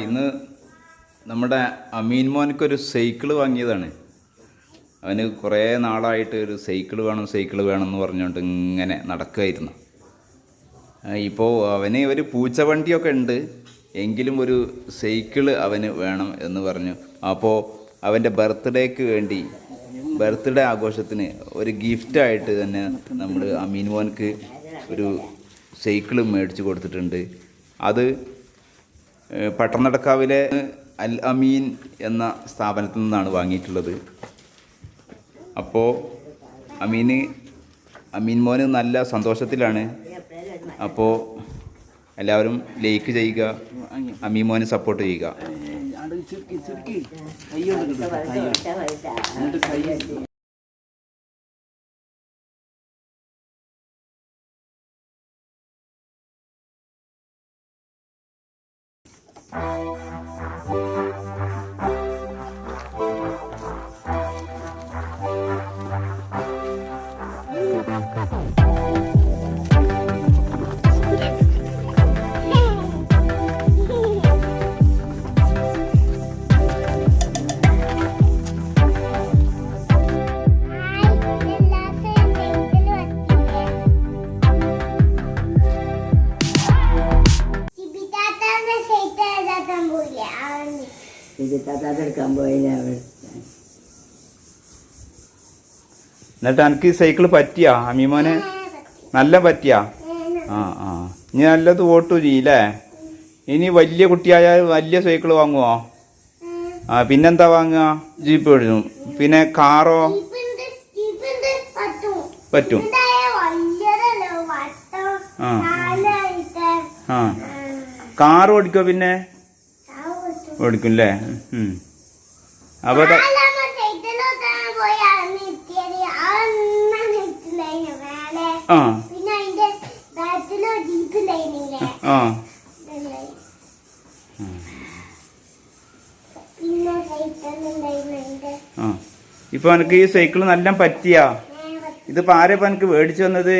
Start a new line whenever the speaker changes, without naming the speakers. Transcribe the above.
ഇന്ന് നമ്മുടെ അമീൻ മോനക്കൊരു സൈക്കിള് വാങ്ങിയതാണ്. അവന് കുറേ നാളായിട്ട് ഒരു സൈക്കിള് വേണം എന്ന് പറഞ്ഞുകൊണ്ട് ഇങ്ങനെ നടക്കുമായിരുന്നു. ഇപ്പോൾ അവന് ഒരു പൂച്ചവണ്ടിയൊക്കെ ഉണ്ട്, എങ്കിലും ഒരു സൈക്കിള് അവന് വേണം എന്ന് പറഞ്ഞു. അപ്പോൾ അവൻ്റെ ബർത്ത്ഡേക്ക് വേണ്ടി, ബർത്ത്ഡേ ആഘോഷത്തിന് ഒരു ഗിഫ്റ്റായിട്ട് തന്നെ നമ്മൾ അമീൻ മോനക്ക് ഒരു സൈക്കിള് മേടിച്ച് കൊടുത്തിട്ടുണ്ട്. അത് പട്ടണടക്കാവിലെ അൽ അമീൻ എന്ന സ്ഥാപനത്തിൽ നിന്നാണ് വാങ്ങിയിട്ടുള്ളത്. അപ്പോൾ അമീൻ മോന് നല്ല സന്തോഷത്തിലാണ്. അപ്പോൾ എല്ലാവരും ലൈക്ക് ചെയ്യുക, അമീൻ മോനെ സപ്പോർട്ട് ചെയ്യുക. എന്നിട്ട് എനിക്ക് സൈക്കിൾ പറ്റിയാ അമീമോനെ? നല്ല പറ്റിയാ? ഇനി നല്ലത് ഓട്ടു ചെയ്യില്ലേ? ഇനി വലിയ കുട്ടിയായാൽ വലിയ സൈക്കിൾ വാങ്ങുമോ? പിന്നെന്താ വാങ്ങുക? ജീപ്പ് മേടിക്കും. പിന്നെ കാറോ? പറ്റും. കാർ ഓടിക്കോ? പിന്നെ ഓടിക്കും അല്ലേ? അപ്പൊ ഇപ്പൊ എനിക്ക് ഈ സൈക്കിള് നല്ല പറ്റിയാ? ഇതിപ്പോ ആരെപ്പോ എനിക്ക് മേടിച്ചു വന്നത്?